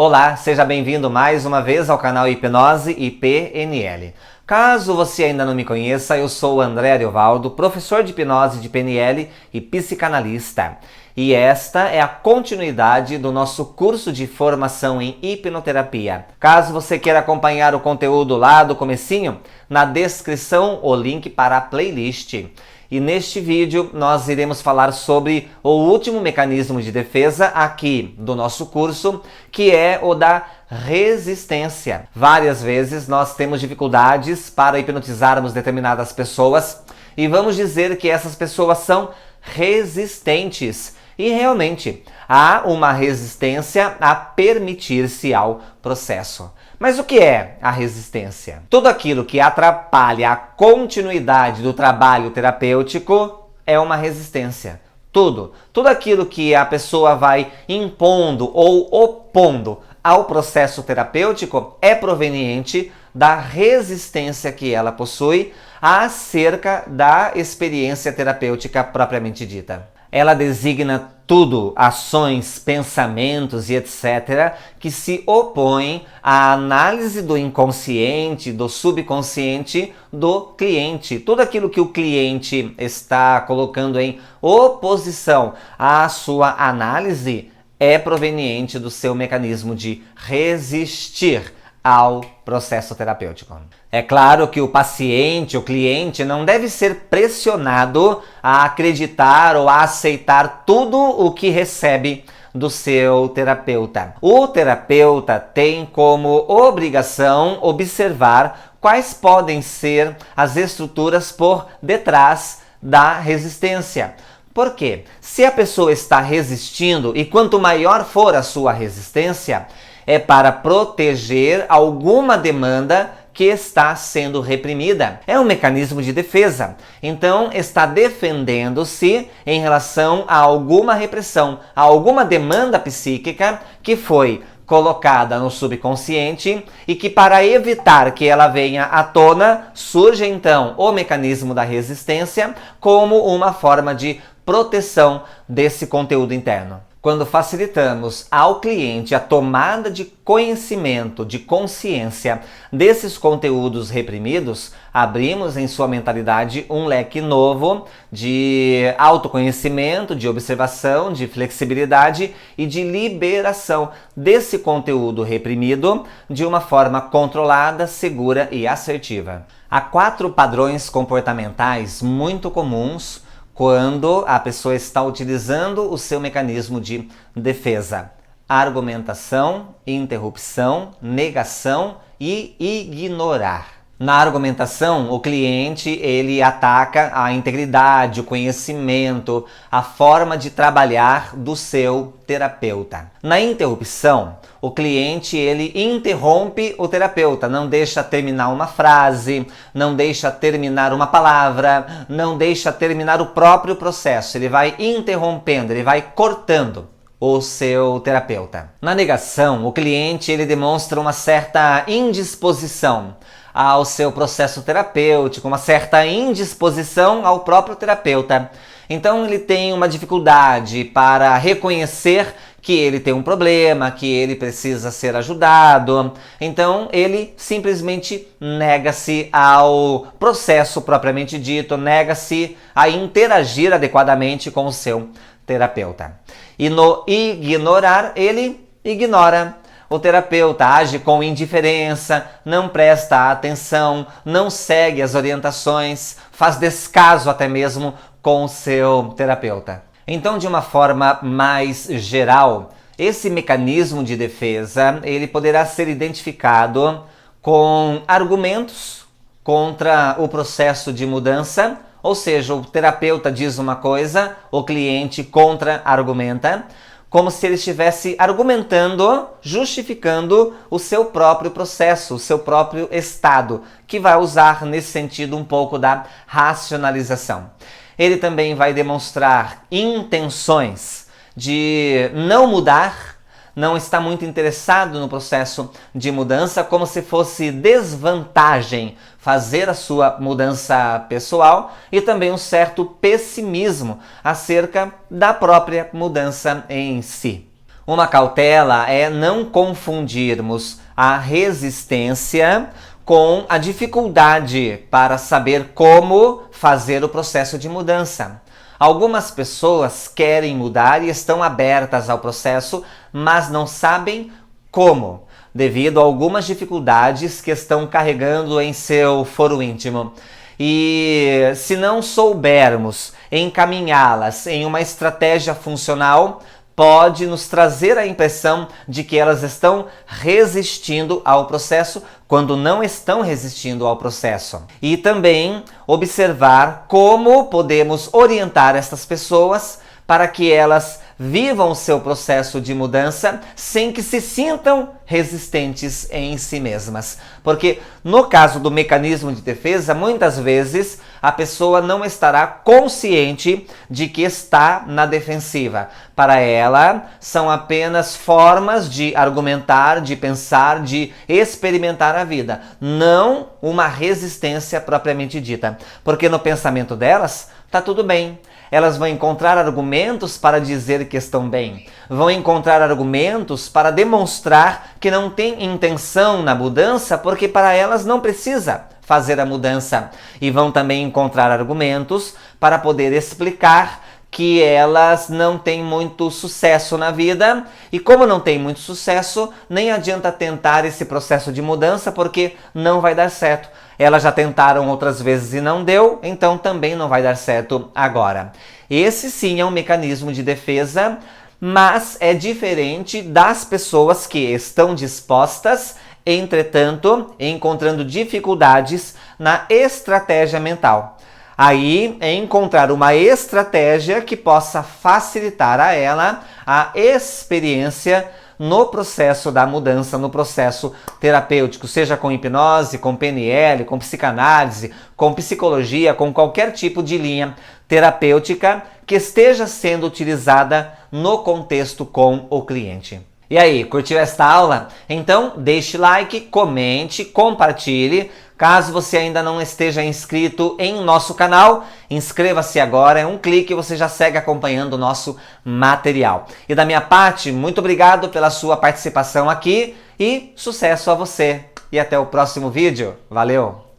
Olá, seja bem-vindo mais uma vez ao canal Hipnose e PNL. Caso você ainda não me conheça, eu sou o André Ariovaldo, professor de hipnose de PNL e psicanalista. E esta é a continuidade do nosso curso de formação em hipnoterapia. Caso você queira acompanhar o conteúdo lá do comecinho, na descrição o link para a playlist. E neste vídeo nós iremos falar sobre o último mecanismo de defesa aqui do nosso curso, que é o da resistência. Várias vezes nós temos dificuldades para hipnotizarmos determinadas pessoas e vamos dizer que essas pessoas são resistentes. E realmente há uma resistência a permitir-se ao processo. Mas o que é a resistência? Tudo aquilo que atrapalha a continuidade do trabalho terapêutico é uma resistência. Tudo aquilo que a pessoa vai impondo ou opondo ao processo terapêutico é proveniente da resistência que ela possui acerca da experiência terapêutica propriamente dita. Ela designa tudo, ações, pensamentos e etc., que se opõem à análise do inconsciente, do subconsciente do cliente. Tudo aquilo que o cliente está colocando em oposição à sua análise é proveniente do seu mecanismo de resistir ao processo terapêutico. É claro que o paciente, o cliente, não deve ser pressionado a acreditar ou a aceitar tudo o que recebe do seu terapeuta. O terapeuta tem como obrigação observar quais podem ser as estruturas por detrás da resistência. Por quê? Se a pessoa está resistindo, e quanto maior for a sua resistência, é para proteger alguma demanda que está sendo reprimida. É um mecanismo de defesa. Então, está defendendo-se em relação a alguma repressão, a alguma demanda psíquica que foi colocada no subconsciente e que, para evitar que ela venha à tona, surge então o mecanismo da resistência como uma forma de proteção desse conteúdo interno. Quando facilitamos ao cliente a tomada de conhecimento, de consciência desses conteúdos reprimidos, abrimos em sua mentalidade um leque novo de autoconhecimento, de observação, de flexibilidade e de liberação desse conteúdo reprimido de uma forma controlada, segura e assertiva. Há 4 padrões comportamentais muito comuns quando a pessoa está utilizando o seu mecanismo de defesa: argumentação, interrupção, negação e ignorar. Na argumentação, o cliente ele ataca a integridade, o conhecimento, a forma de trabalhar do seu terapeuta. Na interrupção, o cliente ele interrompe o terapeuta, não deixa terminar uma frase, não deixa terminar uma palavra, não deixa terminar o próprio processo. Ele vai interrompendo, ele vai cortando o seu terapeuta. Na negação, o cliente ele demonstra uma certa indisposição ao seu processo terapêutico, uma certa indisposição ao próprio terapeuta. Então ele tem uma dificuldade para reconhecer que ele tem um problema, que ele precisa ser ajudado. Então ele simplesmente nega-se ao processo propriamente dito, nega-se a interagir adequadamente com o seu terapeuta. E no ignorar, ele ignora. O terapeuta age com indiferença, não presta atenção, não segue as orientações, faz descaso até mesmo com o seu terapeuta. Então, de uma forma mais geral, esse mecanismo de defesa, ele poderá ser identificado com argumentos contra o processo de mudança, ou seja, o terapeuta diz uma coisa, o cliente contra-argumenta, como se ele estivesse argumentando, justificando o seu próprio processo, o seu próprio estado, que vai usar nesse sentido um pouco da racionalização. Ele também vai demonstrar intenções de não mudar, não está muito interessado no processo de mudança, como se fosse desvantagem fazer a sua mudança pessoal, e também um certo pessimismo acerca da própria mudança em si. Uma cautela é não confundirmos a resistência com a dificuldade para saber como fazer o processo de mudança. Algumas pessoas querem mudar e estão abertas ao processo, mas não sabem como, devido a algumas dificuldades que estão carregando em seu foro íntimo. E se não soubermos encaminhá-las em uma estratégia funcional, pode nos trazer a impressão de que elas estão resistindo ao processo, quando não estão resistindo ao processo. E também observar como podemos orientar essas pessoas para que elas vivam o seu processo de mudança sem que se sintam resistentes em si mesmas. Porque no caso do mecanismo de defesa, muitas vezes a pessoa não estará consciente de que está na defensiva. Para ela, são apenas formas de argumentar, de pensar, de experimentar a vida, não uma resistência propriamente dita. Porque no pensamento delas, tá tudo bem. Elas vão encontrar argumentos para dizer que estão bem. Vão encontrar argumentos para demonstrar que não tem intenção na mudança, porque para elas não precisa fazer a mudança. E vão também encontrar argumentos para poder explicar que elas não têm muito sucesso na vida, e como não tem muito sucesso, nem adianta tentar esse processo de mudança, porque não vai dar certo. Elas já tentaram outras vezes e não deu, então também não vai dar certo agora. Esse sim é um mecanismo de defesa, mas é diferente das pessoas que estão dispostas, entretanto, encontrando dificuldades na estratégia mental. Aí é encontrar uma estratégia que possa facilitar a ela a experiência no processo da mudança, no processo terapêutico, seja com hipnose, com PNL, com psicanálise, com psicologia, com qualquer tipo de linha terapêutica que esteja sendo utilizada no contexto com o cliente. E aí, curtiu esta aula? Então deixe like, comente, compartilhe. Caso você ainda não esteja inscrito em nosso canal, inscreva-se agora, é um clique e você já segue acompanhando o nosso material. E da minha parte, muito obrigado pela sua participação aqui e sucesso a você. E até o próximo vídeo. Valeu!